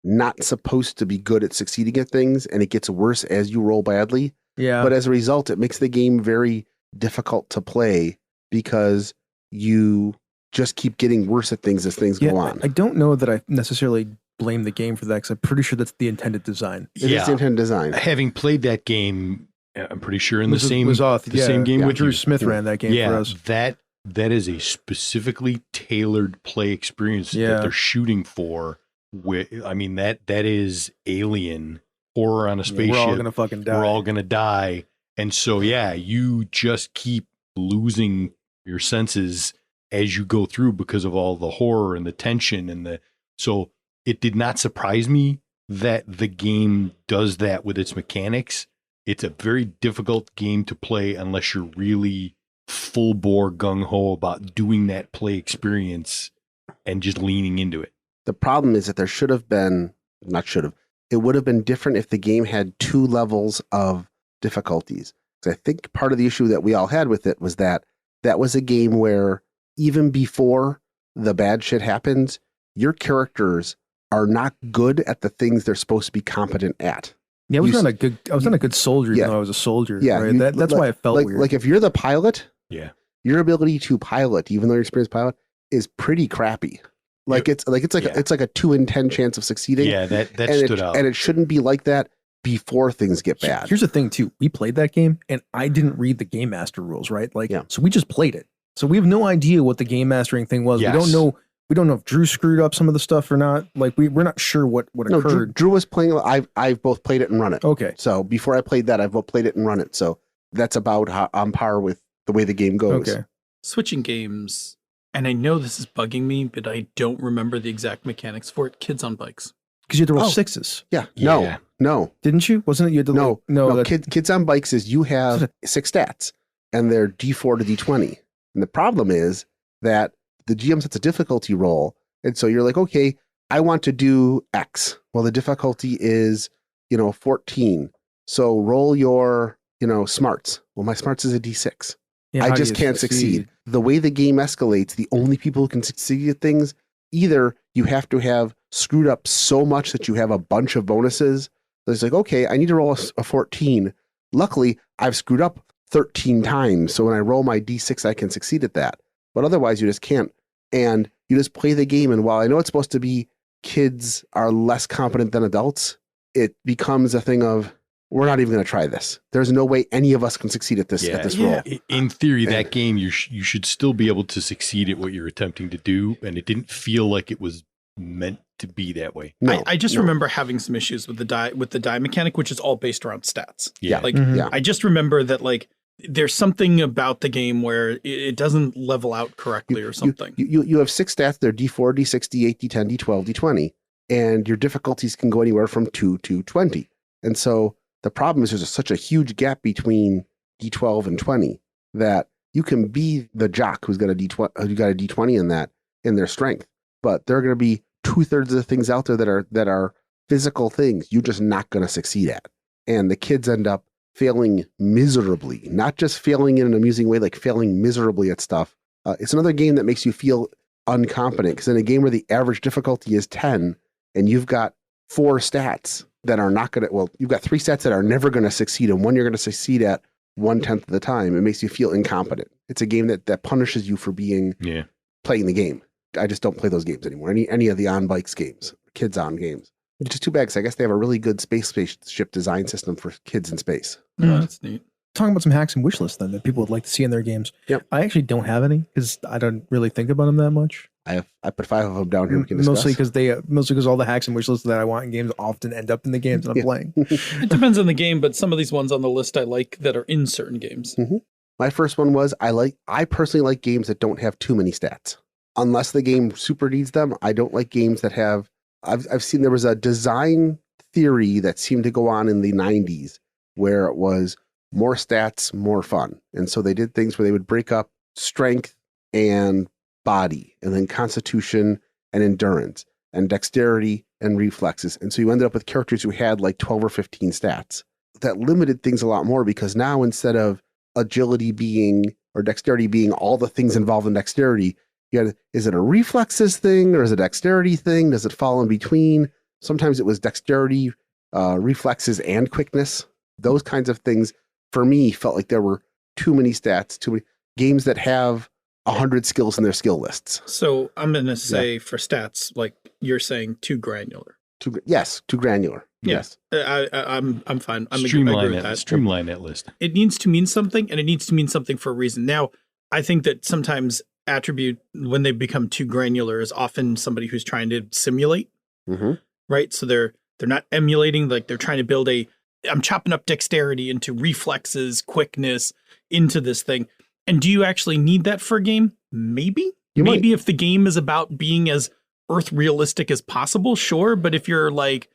not supposed to be good at succeeding at things, and it gets worse as you roll badly. Yeah. But as a result, it makes the game very difficult to play because you just keep getting worse at things as things go on. I don't know that I necessarily blame the game for that because I'm pretty sure that's the intended design. It is the intended design. Having played that game, I'm pretty sure in the same game with Drew you. Smith ran that game for us. That is a specifically tailored play experience that they're shooting for. I mean, that is alien horror on a spaceship. We're all gonna fucking die. We're all gonna die. And so you just keep losing your senses as you go through because of all the horror and the tension so it did not surprise me that the game does that with its mechanics. It's a very difficult game to play unless you're really full bore gung ho about doing that play experience and just leaning into it. The problem is that there it would have been different if the game had 2 levels of difficulties. Because I think part of the issue that we all had with it was that was a game where even before the bad shit happens, your characters are not good at the things they're supposed to be competent at. Yeah, I was not a good soldier, even though I was a soldier. Yeah, right? That's why I felt weird. Like if you're the pilot, your ability to pilot, even though you're an experienced pilot, is pretty crappy. It's like a 2 in 10 chance of succeeding. Yeah, that stood out. And it shouldn't be like that before things get bad. Here's the thing too. We played that game and I didn't read the game master rules, right? So we just played it. So we have no idea what the game mastering thing was. Yes. We don't know if Drew screwed up some of the stuff or not. We're not sure what occurred. Drew was playing. I've both played it and run it. Okay. So before I played that, I've both played it and run it. So that's about how on par with the way the game goes. Okay. Switching games, and I know this is bugging me, but I don't remember the exact mechanics for it. Kids on bikes. Because you had to roll 6s. Yeah. Yeah. No. Didn't you? Wasn't it? You had to no. Kids on bikes is you have 6 stats and they're D4 to D20. And the problem is that the GM sets a difficulty roll. And so you're like, okay, I want to do X. Well, the difficulty is, 14. So roll your, smarts. Well, my smarts is a D6. Yeah, I just can't succeed. The way the game escalates, the only people who can succeed at things, either you have to have screwed up so much that you have a bunch of bonuses. So it's like, okay, I need to roll a 14. Luckily, I've screwed up 13 times. So when I roll my D6, I can succeed at that. But otherwise, you just can't. And you just play the game. And while I know it's supposed to be kids are less competent than adults, it becomes a thing of, we're not even going to try this. There's no way any of us can succeed at this role. In theory, that game, you should still be able to succeed at what you're attempting to do. And it didn't feel like it was meant to be that way. No, I just remember having some issues with the die mechanic, which is all based around stats. Yeah. I just remember that there's something about the game where it doesn't level out correctly or something. You have 6 stats. They're D4, D6, D8, D10, D12, D20. And your difficulties can go anywhere from 2 to 20. And so the problem is there's such a huge gap between D12 and 20 that you can be the jock who's got a D20 in their strength. But there are going to be 2/3 of the things out there that are physical things you're just not going to succeed at. And the kids end up failing miserably, not just failing in an amusing way, like failing miserably at stuff. It's another game that makes you feel uncompetent, because in a game where the average difficulty is 10 and you've got 4 stats that are not going to, you've got 3 stats that are never going to succeed and one you're going to succeed at 1/10 of the time. It makes you feel incompetent. It's a game that punishes you for playing the game. I just don't play those games anymore. Any of the on bikes games, kids on games. Which is too bad, because I guess they have a really good spaceship design system for kids in space. That's neat. Talking about some hacks and wish lists then that people would like to see in their games. Yep. I actually don't have any because I don't really think about them that much. I put 5 of them down here. We can discuss. Mostly because all the hacks and wish lists that I want in games often end up in the games that I'm playing. It depends on the game, but some of these ones on the list I like that are in certain games. Mm-hmm. My first one was I personally like games that don't have too many stats. Unless the game super needs them, I don't like games that have. I've seen there was a design theory that seemed to go on in the 90s where it was more stats, more fun. And so they did things where they would break up strength and body, and then constitution and endurance, and dexterity and reflexes. And so you ended up with characters who had like 12 or 15 stats. That limited things a lot more, because now instead of agility being or dexterity being all the things involved in dexterity, is it a reflexes thing or is it a dexterity thing? Does it fall in between? Sometimes it was dexterity, reflexes, and quickness. Those kinds of things, for me, felt like there were too many stats, too many games that have 100 skills in their skill lists. So I'm going to say for stats, like you're saying, too granular. Too granular. Yeah. Yes. I'm fine. I agree Streamline with that. Streamline that list. It needs to mean something, and it needs to mean something for a reason. Now, I think that sometimes attribute, when they become too granular, is often somebody who's trying to simulate, right? So they're not emulating, like they're trying to build I'm chopping up dexterity into reflexes, quickness, into this thing. And do you actually need that for a game? Maybe. Maybe if the game is about being as earth realistic as possible, sure. But if you're like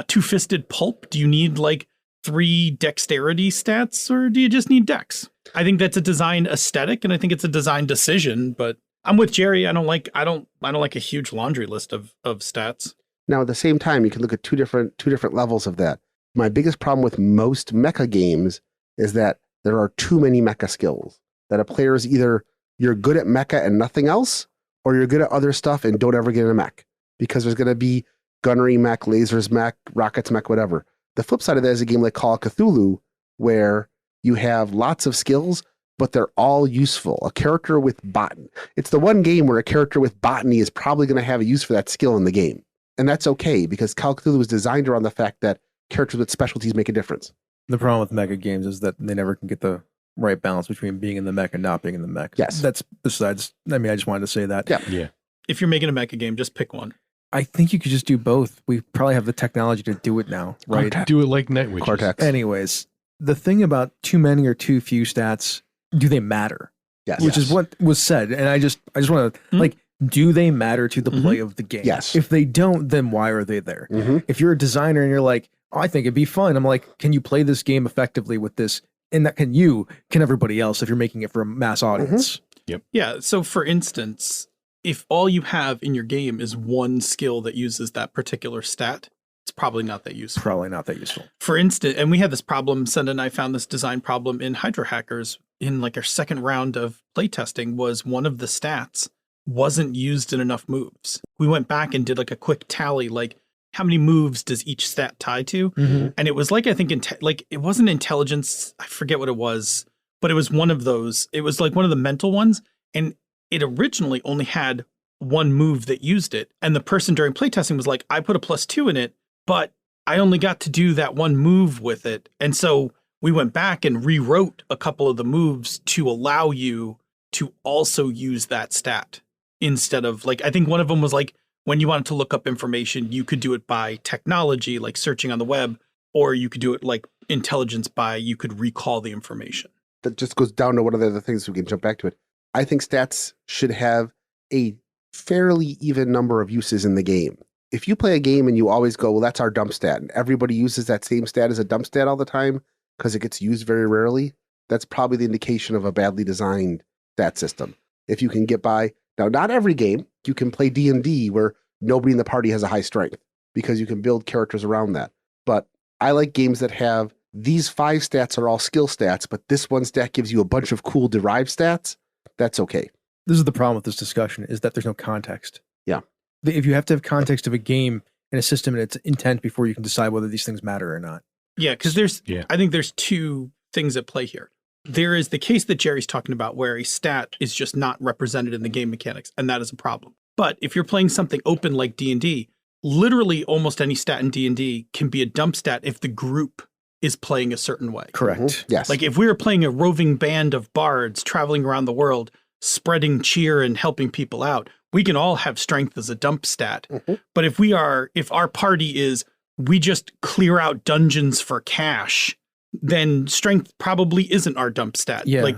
two-fisted pulp, do you need like 3 dexterity stats, or do you just need dex? I think that's a design aesthetic, and I think it's a design decision. But I'm with Jerry. I don't like a huge laundry list of stats. Now, at the same time, you can look at two different levels of that. My biggest problem with most mecha games is that there are too many mecha skills. That a player is either you're good at mecha and nothing else, or you're good at other stuff and don't ever get in a mech. Because there's going to be gunnery mech, lasers mech, rockets mech, whatever. The flip side of that is a game like Call of Cthulhu, where you have lots of skills, but they're all useful. A character with botany. It's the one game where a character with botany is probably going to have a use for that skill in the game. And that's okay, because Call of Cthulhu was designed around the fact that characters with specialties make a difference. The problem with mecha games is that they never can get the right balance between being in the mech and not being in the mech. Yes. That's besides, I just wanted to say that. Yeah. If you're making a mecha game, just pick one. I think you could just do both. We probably have the technology to do it now, right? Do it like Night Witches. Cortex. Anyways, the thing about too many or too few stats, do they matter? Yes. Which is what was said. And I just want to, do they matter to the play of the game? Yes. If they don't, then why are they there? If you're a designer and you're like, oh, I think it'd be fun. I'm like, can you play this game effectively with this? And that can everybody else if you're making it for a mass audience. Yep. Yeah. So for instance, if all you have in your game is one skill that uses that particular stat, it's probably not that useful. Probably not that useful. For instance, and we had this problem, Senda and I found this design problem in Hydra Hackers in like our second round of playtesting, was one of the stats wasn't used in enough moves. We went back and did like a quick tally, like how many moves does each stat tie to? And it was like, I think, it wasn't intelligence. I forget what it was, but it was one of those. It was like one of the mental ones. And it originally only had one move that used it. And the person during playtesting was like, I put a +2 in it, but I only got to do that one move with it. And so we went back and rewrote a couple of the moves to allow you to also use that stat instead of, like, I think one of them was like, when you wanted to look up information, you could do it by technology, like searching on the web, or you could do it like intelligence by, you could recall the information. That just goes down to one of the other things, we can jump back to it. I think stats should have a fairly even number of uses in the game. If you play a game and you always go, well, that's our dump stat, and everybody uses that same stat as a dump stat all the time because it gets used very rarely, that's probably the indication of a badly designed stat system. If you can get by, now not every game, you can play D&D where nobody in the party has a high strength because you can build characters around that. But I like games that have these 5 stats are all skill stats, but this one stat gives you a bunch of cool derived stats. That's okay. This is the problem with this discussion, is that there's no context. Yeah. If you have to have context of a game and a system and its intent before you can decide whether these things matter or not. Yeah, because I think there's 2 things at play here. There is the case that Jerry's talking about where a stat is just not represented in the game mechanics, and that is a problem. But if you're playing something open like D&D, literally almost any stat in D&D can be a dump stat if the group is playing a certain way. Correct. Yes. Like if we were playing a roving band of bards traveling around the world, spreading cheer and helping people out, we can all have strength as a dump stat. But if our party is, we just clear out dungeons for cash, then strength probably isn't our dump stat. Yeah.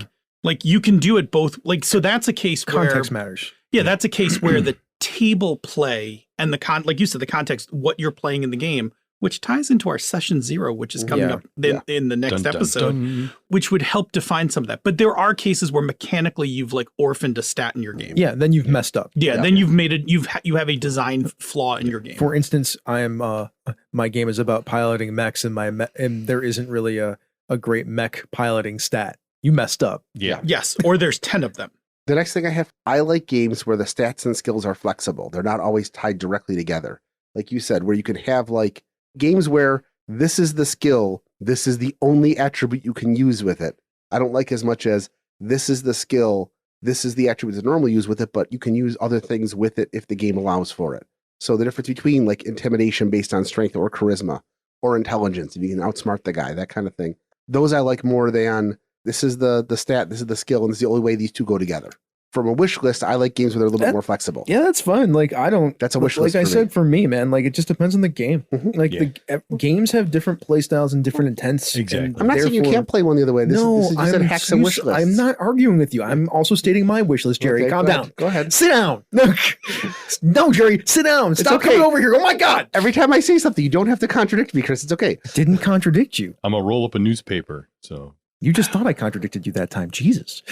Like you can do it both. Like, so that's a case where Context matters. Yeah, that's a case where the table play and like you said, the context, what you're playing in the game, which ties into our session 0, which is coming up in the next episode, which would help define some of that. But there are cases where mechanically you've like orphaned a stat in your game. Yeah, then you've messed up. Yeah, then you've made it. You have a design flaw in your game. For instance, I am my game is about piloting mechs, and there isn't really a great mech piloting stat. You messed up. Yeah. Yes, or there's 10 of them. The next thing I like games where the stats and skills are flexible. They're not always tied directly together. like you said, where you can have like games where this is the skill, this is the only attribute you can use with it. I don't like as much as this is the skill, this is the attribute that normally use with it, but you can use other things with it if the game allows for it. So the difference between like intimidation based on strength or charisma or intelligence, if you can outsmart the guy, that kind of thing. Those I like more than this is the stat, this is the skill, and this is the only way these two go together. From a wish list, I like games where they're a little bit more flexible. Yeah, that's fine. Like I don't. That's a wish list. Like I said, for me, man, like it just depends on the game. Like Yeah. the games have different play styles and different intents. Exactly. and I'm not saying you therefore- can't play one the other way. This is just a hacks and wish list. I'm not arguing with you. I'm also stating my wish list, Jerry. Okay, Calm go down. ahead. Go ahead. Sit down. No, Jerry, sit down. Stop okay. coming over here. Oh my God. Every time I say something, you don't have to contradict me, Chris. It's okay. Didn't contradict you. I'm gonna roll up a newspaper. So You just thought I contradicted you that time. Jesus.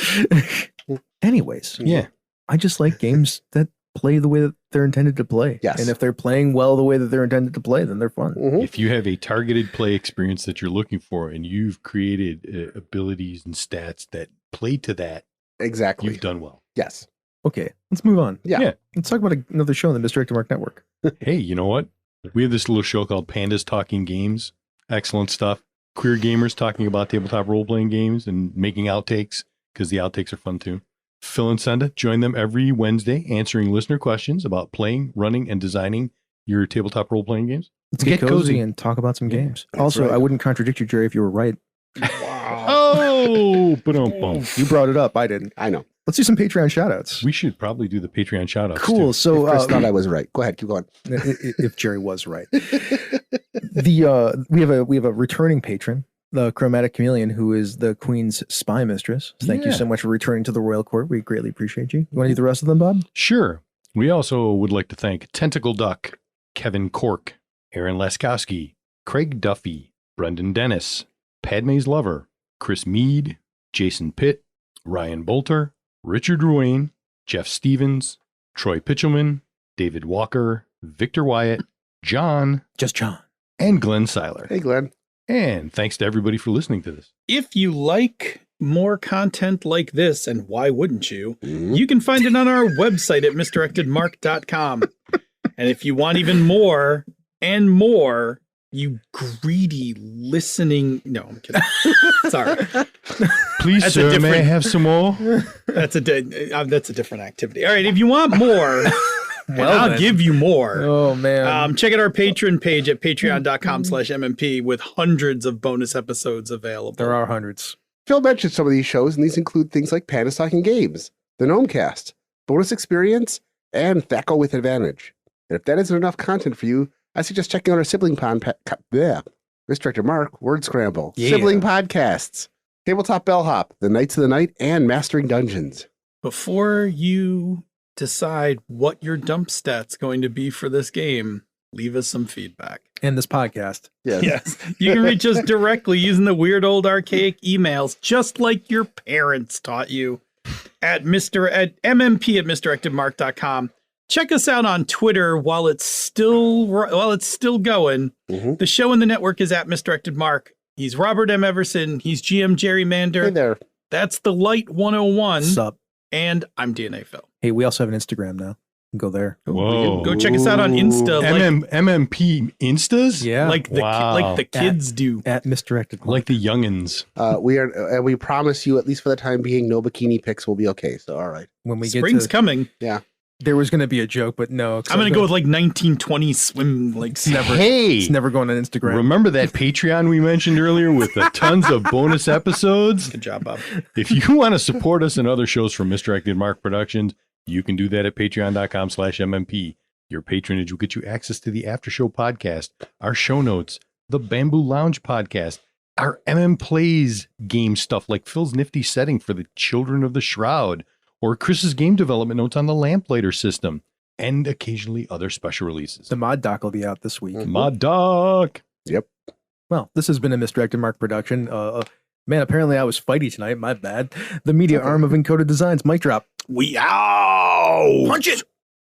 Anyways, yeah, I just like games that play the way that they're intended to play. Yes. And if they're playing well the way that they're intended to play, then they're fun. Mhm. if you have a targeted play experience that you're looking for, and you've created abilities and stats that play to that, Exactly. you've done well. Yes. Okay, let's move on. Yeah. Yeah. Let's talk about another show on the Misdirected Mark Network. Hey, you know what? We have this little show called Pandas Talking Games. Excellent stuff. Queer gamers talking about tabletop role-playing games and making outtakes, because the outtakes are fun too. Phil and Senda join them every Wednesday answering listener questions about playing, running, and designing your tabletop role-playing games. Let's get cozy and talk about some Yeah, games. that's Also, right. I wouldn't contradict you, Jerry, if you were right. Oh, ba-dum-bum. You brought it up. I didn't. I know. Let's do some Patreon shoutouts. We should probably do the Patreon shout-outs Cool. too. So, If Chris thought I was right. Go ahead. Keep going. if Jerry was right, we have a returning patron, the Chromatic Chameleon, who is the Queen's spy mistress. Thank you Yeah. so much for returning to the royal court. We greatly appreciate you. You want to do the rest of them, Bob? Sure. We also would like to thank Tentacle Duck, Kevin Cork, Aaron Laskowski, Craig Duffy, Brendan Dennis, Padme's Lover, Chris Mead, Jason Pitt, Ryan Bolter, Richard Ruane, Jeff Stevens, Troy Pitchelman, David Walker, Victor Wyatt, John, Just John. and Glenn Seiler. Hey, Glenn. And thanks to everybody for listening to this. If you like more content like this, and why wouldn't you? Mhm. You can find it on our website at misdirectedmark.com. And if you want even more and more, you greedy listening. No, I'm kidding. Sorry. Please, That's sir, a may I different- have some more? That's a different activity. All right. If you want more, and Well I'll then. give you more. Oh man. Check out our Patreon page at patreon.com/MMP with hundreds of bonus episodes available. there are hundreds. Phil mentioned some of these shows, and these include things like Pandas Talking Games, the Gnomecast, Bonus Experience, and Thaco with Advantage. And if that isn't enough content for you, I suggest checking out our sibling Misdirected Mark, Word Scramble, Yeah. Sibling Podcasts, Tabletop Bellhop, The Knights of the Night, and Mastering Dungeons. Before you decide what your dump stat's going to be for this game, leave us some feedback. And this podcast. Yes. Yes. You can reach us directly using the weird old archaic emails, just like your parents taught you, at MMP at misdirectedmark.com. Check us out on Twitter while it's still going. Mhm. The show in the network is at Misdirected Mark. He's Robert M. Everson. He's GM Jerry Mander. Hey there. That's the Light 101. Sup? And I'm DNA Phil. Hey, we also have an Instagram now. You can go there. Whoa. Go check us out on Insta, MMP Instas? Yeah. like the Wow. like the kids do. At Misdirected Mark. Like the youngins. We are, and we promise you, at least for the time being, no bikini pics will be okay. So, all right. when we get Spring's to, coming. there was going to be a joke, but no. I'm gonna go with like 1920 swim like Hey, It's never going on Instagram. remember that Patreon we mentioned earlier with the tons of bonus episodes? Good job, Bob. If you want to support us and other shows from Misdirected Mark Productions, you can do that at patreon.com/MMP. Your patronage will get you access to the After Show podcast, our show notes, the Bamboo Lounge podcast, our MMPlays game stuff like Phil's nifty setting for the Children of the Shroud, or Chris's game development notes on the Lamplighter system, and occasionally other special releases. The mod doc will be out this week. Mod Doc. Well, this has been a Misdirected Mark production. Man, apparently I was fighty tonight. My bad. The media arm of Encoded Designs. Mic drop. We out. Punch it.